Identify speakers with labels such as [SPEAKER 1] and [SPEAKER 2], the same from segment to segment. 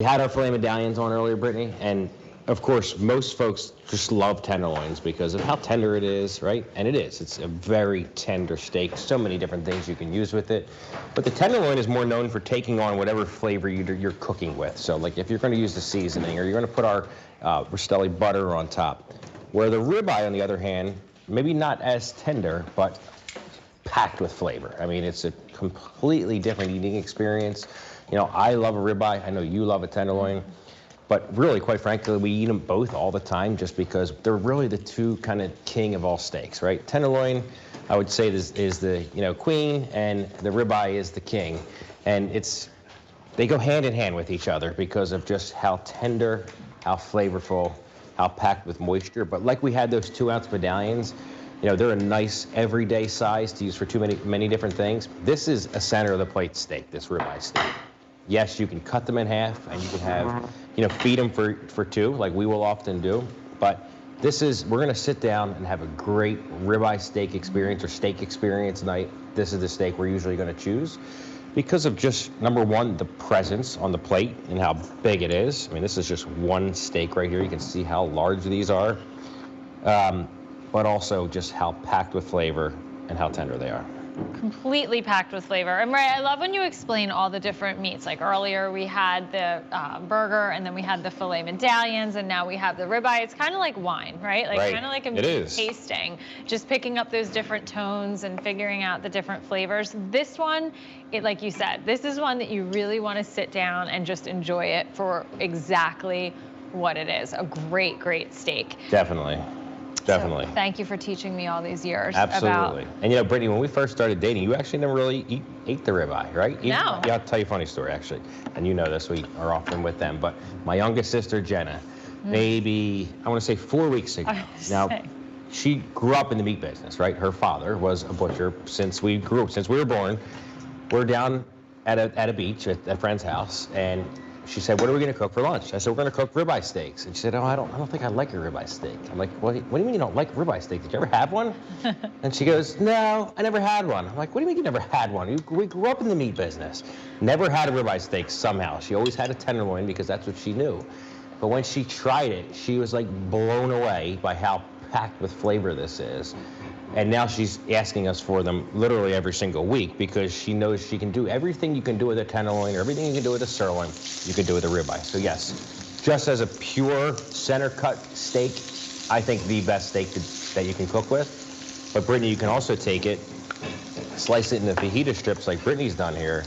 [SPEAKER 1] We had our filet medallions on earlier, Brittany, and of course, most folks just love tenderloins because of how tender it is, right? And it is. It's a very tender steak. So many different things you can use with it. But the tenderloin is more known for taking on whatever flavor you're cooking with. So like if you're going to use the seasoning or you're going to put our Rastelli butter on top. Where the ribeye, on the other hand, maybe not as tender, but packed with flavor. I mean, it's a completely different eating experience. You know, I love a ribeye. I know you love a tenderloin. But really, quite frankly, we eat them both all the time just because they're really the two kind of king of all steaks, right? Tenderloin, I would say, is the queen, and the ribeye is the king. And they go hand in hand with each other because of just how tender, how flavorful, how packed with moisture. But like we had those 2-ounce medallions, they're a nice everyday size to use for many different things. This is a center of the plate steak, this ribeye steak. Yes, you can cut them in half and you can have, feed them for two like we will often do. But we're gonna sit down and have a great ribeye steak experience or steak experience night. This is the steak we're usually gonna choose because of just, number one, the presence on the plate and how big it is. I mean, this is just one steak right here. You can see how large these are. But also just how packed with flavor and how tender they are.
[SPEAKER 2] Completely packed with flavor. And I love when you explain all the different meats. Like earlier we had the burger, and then we had the filet medallions, and now we have the ribeye. It's kind of like wine, right? Like kind of like a meat tasting, just picking up those different tones and figuring out the different flavors. This one, like you said, this is one that you really want to sit down and just enjoy it for exactly what it is. A great, great steak.
[SPEAKER 1] Definitely. Definitely.
[SPEAKER 2] So thank you for teaching me all these years.
[SPEAKER 1] Absolutely. And Brittany, when we first started dating, you actually never really ate the ribeye, right?
[SPEAKER 2] No.
[SPEAKER 1] Yeah, I'll tell you a funny story, actually. And you know this, we are often with them. But my youngest sister, Jenna, maybe, I want to say 4 weeks ago. Now, she grew up in the meat business, right? Her father was a butcher since we were born. We're down at a beach at a friend's house, and she said, "What are we going to cook for lunch?" I said, "We're going to cook ribeye steaks." And she said, "Oh, I don't think I like a ribeye steak." I'm like, "What do you mean you don't like ribeye steak? Did you ever have one?" And she goes, "No, I never had one." I'm like, "What do you mean you never had one? We grew up in the meat business." Never had a ribeye steak somehow. She always had a tenderloin because that's what she knew. But when she tried it, she was like blown away by how packed with flavor this is. And now she's asking us for them literally every single week because she knows she can do everything you can do with a tenderloin or everything you can do with a sirloin, you can do with a ribeye. So yes, just as a pure center cut steak, I think the best steak that you can cook with. But Brittany, you can also take it, slice it into fajita strips like Brittany's done here,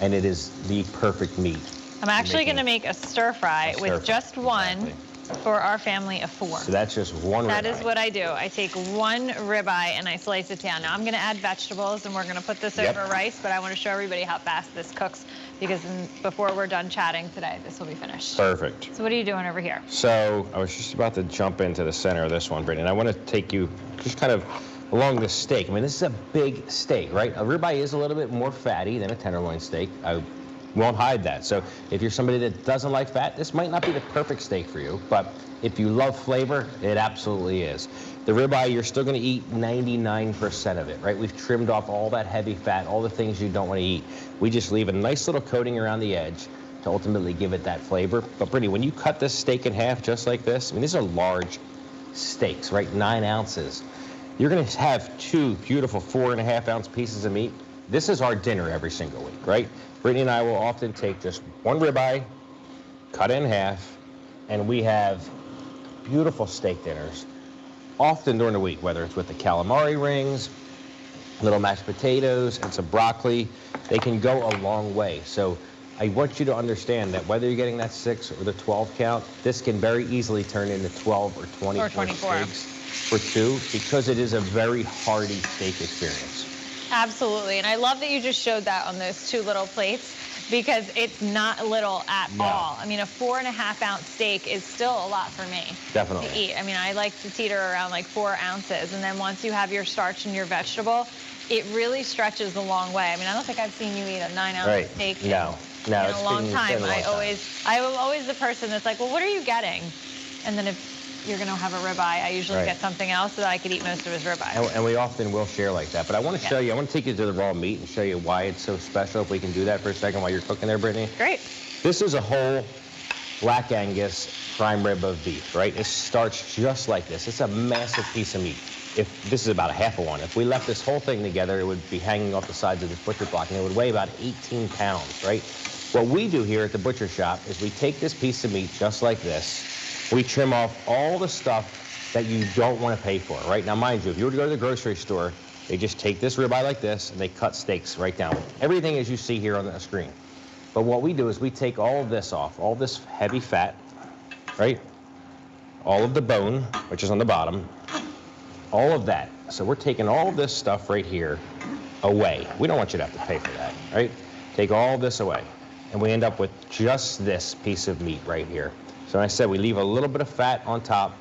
[SPEAKER 1] and it is the perfect meat.
[SPEAKER 2] I'm actually going to make a stir fry with just one. For our family of 4.
[SPEAKER 1] So that's just one ribeye.
[SPEAKER 2] That is what I do. I take one ribeye and I slice it down. Now I'm going to add vegetables and we're going to put this over rice, but I want to show everybody how fast this cooks because before we're done chatting today, this will be finished.
[SPEAKER 1] Perfect.
[SPEAKER 2] So what are you doing over here?
[SPEAKER 1] So I was just about to jump into the center of this one, Brittany, and I want to take you just kind of along the steak. I mean, this is a big steak, right? A ribeye is a little bit more fatty than a tenderloin steak. I won't hide that. So if you're somebody that doesn't like fat, this might not be the perfect steak for you, but if you love flavor, it absolutely is. The ribeye, you're still gonna eat 99% of it, right? We've trimmed off all that heavy fat, all the things you don't wanna eat. We just leave a nice little coating around the edge to ultimately give it that flavor. But Brittany, when you cut this steak in half just like this, I mean, these are large steaks, right? 9 ounces. You're gonna have 2 beautiful 4.5-ounce pieces of meat. This is our dinner every single week, right? Brittany and I will often take just one ribeye, cut it in half, and we have beautiful steak dinners, often during the week, whether it's with the calamari rings, little mashed potatoes, and some broccoli. They can go a long way. So I want you to understand that whether you're getting that 6 or the 12 count, this can very easily turn into 12 or 24 steaks for 2 because it is a very hearty steak experience.
[SPEAKER 2] Absolutely, and I love that you just showed that on those 2 little plates because it's not little at all. I mean, a 4.5-ounce steak is still a lot for me to eat. I mean, I like to teeter around like 4 ounces, and then once you have your starch and your vegetable, it really stretches a long way. I mean, I don't think I've seen you eat a 9-ounce steak in a long time. I'm always the person that's like, well, what are you getting? And then if you're going to have a ribeye, I usually get something else so that I could eat most of his ribeye.
[SPEAKER 1] And we often will share like that. But I want to show you, I want to take you to the raw meat and show you why it's so special. If we can do that for a second while you're cooking there, Brittany.
[SPEAKER 2] Great.
[SPEAKER 1] This is a whole black Angus prime rib of beef, right? It starts just like this. It's a massive piece of meat. If this is about a half of one, if we left this whole thing together, it would be hanging off the sides of this butcher block, and it would weigh about 18 pounds, right? What we do here at the butcher shop is we take this piece of meat just like this. We trim off all the stuff that you don't want to pay for, right? Now, mind you, if you were to go to the grocery store, they just take this ribeye like this, and they cut steaks right down. Everything as you see here on the screen. But what we do is we take all of this off, all this heavy fat, right? All of the bone, which is on the bottom, all of that. So we're taking all of this stuff right here away. We don't want you to have to pay for that, right? Take all this away. And we end up with just this piece of meat right here. So I said we leave a little bit of fat on top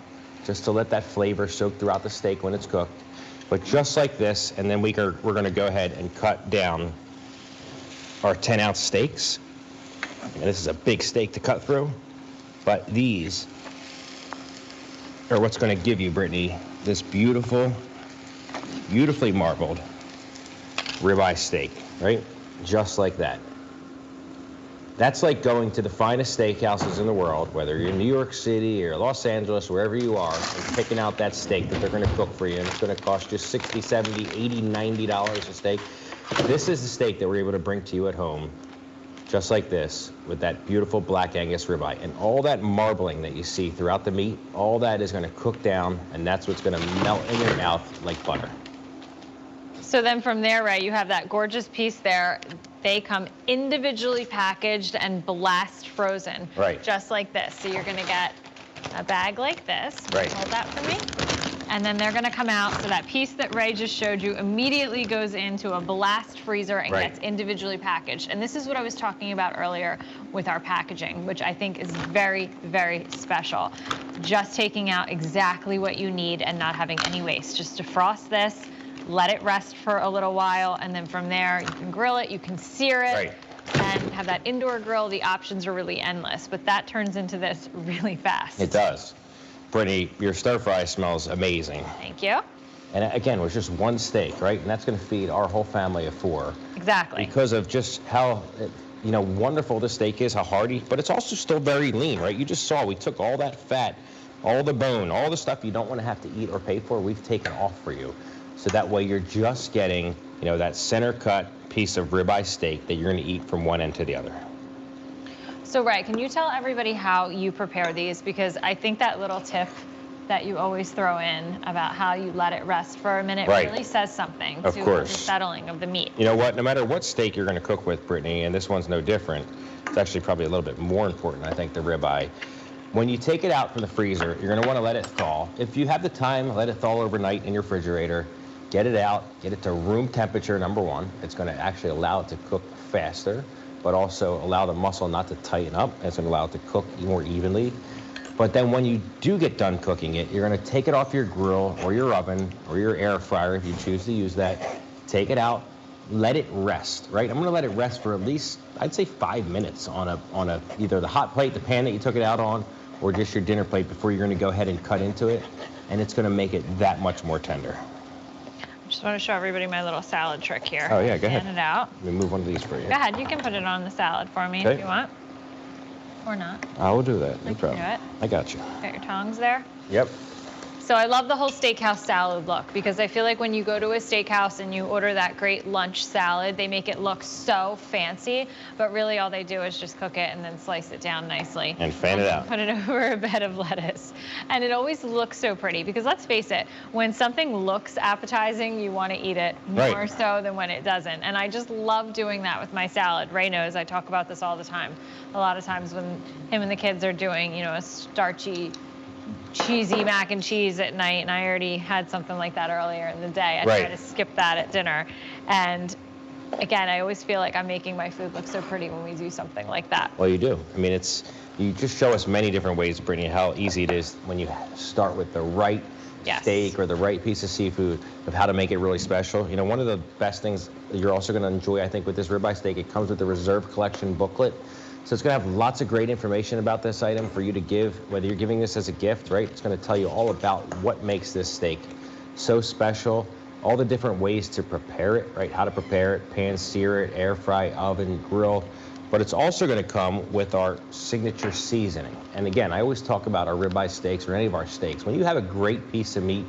[SPEAKER 1] just to let that flavor soak throughout the steak when it's cooked. But just like this, and then we're gonna go ahead and cut down our 10-ounce steaks. And this is a big steak to cut through, but these are what's gonna give you, Brittany, this beautiful, beautifully marbled ribeye steak, right? Just like that. That's like going to the finest steakhouses in the world, whether you're in New York City or Los Angeles, wherever you are, and picking out that steak that they're gonna cook for you, and it's gonna cost you $60, $70, $80, $90 a steak. This is the steak that we're able to bring to you at home, just like this, with that beautiful black Angus ribeye. And all that marbling that you see throughout the meat, all that is gonna cook down, and that's what's gonna melt in your mouth like butter.
[SPEAKER 2] So then from there, Ray, you have that gorgeous piece there. They come individually packaged and blast frozen.
[SPEAKER 1] Right.
[SPEAKER 2] Just like this. So you're gonna get a bag like this.
[SPEAKER 1] Right.
[SPEAKER 2] Hold that for me. And then they're gonna come out, so that piece that Ray just showed you immediately goes into a blast freezer and
[SPEAKER 1] Right.
[SPEAKER 2] gets individually packaged. And this is what I was talking about earlier with our packaging, which I think is very, very special. Just taking out exactly what you need and not having any waste. Just defrost this, let it rest for a little while, and then from there, you can grill it, you can sear it,
[SPEAKER 1] Right.
[SPEAKER 2] and have that indoor grill. The options are really endless, but that turns into this really fast.
[SPEAKER 1] It does. Brittany, your stir fry smells amazing.
[SPEAKER 2] Thank you.
[SPEAKER 1] And again, it was just one steak, right? And that's gonna feed our whole family of 4.
[SPEAKER 2] Exactly.
[SPEAKER 1] Because of just how, wonderful the steak is, how hearty, but it's also still very lean, right? You just saw, we took all that fat, all the bone, all the stuff you don't wanna have to eat or pay for, we've taken off for you. So that way you're just getting, that center cut piece of ribeye steak that you're gonna eat from one end to the other.
[SPEAKER 2] So Ray, can you tell everybody how you prepare these? Because I think that little tip that you always throw in about how you let it rest for a minute
[SPEAKER 1] Right.
[SPEAKER 2] really says something
[SPEAKER 1] Of
[SPEAKER 2] to
[SPEAKER 1] course.
[SPEAKER 2] the settling of the meat.
[SPEAKER 1] You know what, no matter what steak you're gonna cook with, Brittany, and this one's no different, it's actually probably a little bit more important, I think, the ribeye. When you take it out from the freezer, you're gonna wanna let it thaw. If you have the time, let it thaw overnight in your refrigerator. Get it out, get it to room temperature, number one. It's gonna actually allow it to cook faster, but also allow the muscle not to tighten up. It's gonna allow it to cook more evenly. But then when you do get done cooking it, you're gonna take it off your grill or your oven or your air fryer if you choose to use that. Take it out, let it rest, right? I'm gonna let it rest for at least, I'd say 5 minutes on a either the hot plate, the pan that you took it out on, or just your dinner plate before you're gonna go ahead and cut into it. And it's gonna make it that much more tender.
[SPEAKER 2] Just want to show everybody my little salad trick here.
[SPEAKER 1] Oh yeah, go ahead.
[SPEAKER 2] Pan it out.
[SPEAKER 1] Let me move one of these for you.
[SPEAKER 2] Go ahead, you can put it on the salad for me if you want. Or not.
[SPEAKER 1] I will do that, no
[SPEAKER 2] I
[SPEAKER 1] problem.
[SPEAKER 2] can do it.
[SPEAKER 1] I got you.
[SPEAKER 2] Got your tongs there?
[SPEAKER 1] Yep.
[SPEAKER 2] So I love the whole steakhouse salad look, because I feel like when you go to a steakhouse and you order that great lunch salad, they make it look so fancy, but really all they do is just cook it and then slice it down nicely.
[SPEAKER 1] And fan it out.
[SPEAKER 2] Put it over a bed of lettuce. And it always looks so pretty, because let's face it, when something looks appetizing, you want to eat it more
[SPEAKER 1] Right.
[SPEAKER 2] so than when it doesn't. And I just love doing that with my salad. Ray knows I talk about this all the time. A lot of times when him and the kids are doing, a starchy, cheesy mac and cheese at night, and I already had something like that earlier in the day. I try to skip that at dinner. And again, I always feel like I'm making my food look so pretty when we do something like that.
[SPEAKER 1] Well, you do. I mean, you just show us many different ways, Brittany, how easy it is when you start with the right steak or the right piece of seafood of how to make it really special. One of the best things you're also going to enjoy, I think, with this ribeye steak, it comes with the Reserve Collection booklet. So it's going to have lots of great information about this item for you to give, whether you're giving this as a gift, right? It's going to tell you all about what makes this steak so special, all the different ways to prepare it, right? How to prepare it, pan sear it, air fry, oven, grill. but it's also going to come with our signature seasoning. And again, I always talk about our ribeye steaks or any of our steaks. When you have a great piece of meat,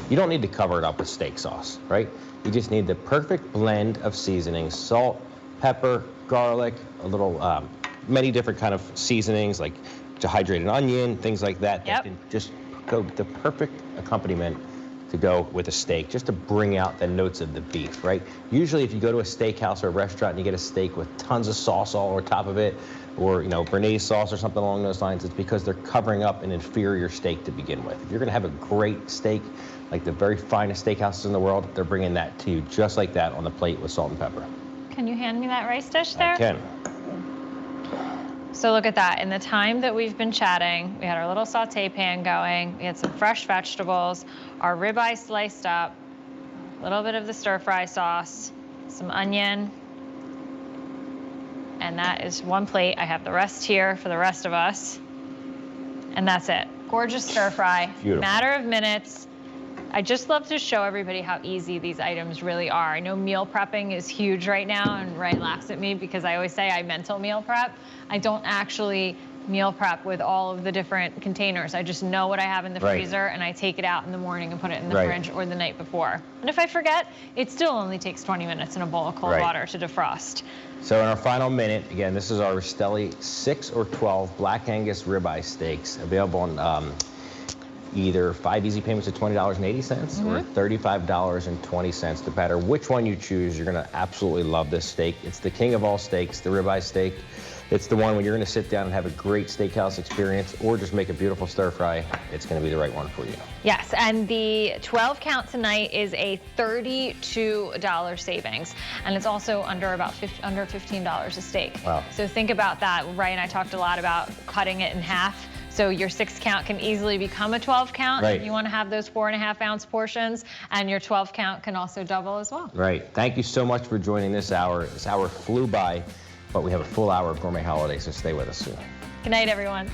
[SPEAKER 1] you don't need to cover it up with steak sauce, right? You just need the perfect blend of seasonings: salt, pepper, garlic, a little, many different kind of seasonings like dehydrated onion, things like that.
[SPEAKER 2] Yep.
[SPEAKER 1] That can just go the perfect accompaniment to go with a steak, just to bring out the notes of the beef, right? Usually if you go to a steakhouse or a restaurant and you get a steak with tons of sauce all over top of it, or béarnaise sauce or something along those lines, it's because they're covering up an inferior steak to begin with. If you're gonna have a great steak, like the very finest steakhouses in the world, they're bringing that to you just like that on the plate with salt and pepper.
[SPEAKER 2] Can you hand me that rice dish there?
[SPEAKER 1] I can.
[SPEAKER 2] So look at that. In the time that we've been chatting, we had our little saute pan going, we had some fresh vegetables, our ribeye sliced up, a little bit of the stir fry sauce, some onion, and that is one plate. I have the rest here for the rest of us, and that's it. Gorgeous stir fry.
[SPEAKER 1] Beautiful.
[SPEAKER 2] Matter of minutes. I just love to show everybody how easy these items really are. I know meal prepping is huge right now, and Ray laughs at me because I always say I mental meal prep. I don't actually meal prep with all of the different containers. I just know what I have in the freezer, and I take it out in the morning and put it in the fridge or the night before. And if I forget, it still only takes 20 minutes in a bowl of cold water to defrost.
[SPEAKER 1] So in our final minute, again, this is our Rastelli 6 or 12 Black Angus ribeye steaks, available on either 5 easy payments of $20.80 or $35.20. No matter which one you choose, you're gonna absolutely love this steak. It's the king of all steaks, the ribeye steak. It's the one when you're gonna sit down and have a great steakhouse experience or just make a beautiful stir fry, it's gonna be the right one for you.
[SPEAKER 2] Yes, and the 12 count tonight is a $32 savings, and it's also under under $15 a steak.
[SPEAKER 1] Wow.
[SPEAKER 2] So think about that. Ray and I talked a lot about cutting it in half. So your 6 count can easily become a 12 count if you want to have those 4.5 ounce portions, and your 12 count can also double as well.
[SPEAKER 1] Right. Thank you so much for joining this hour. This hour flew by, but we have a full hour of Gourmet Holiday, so stay with us soon.
[SPEAKER 2] Good night, everyone.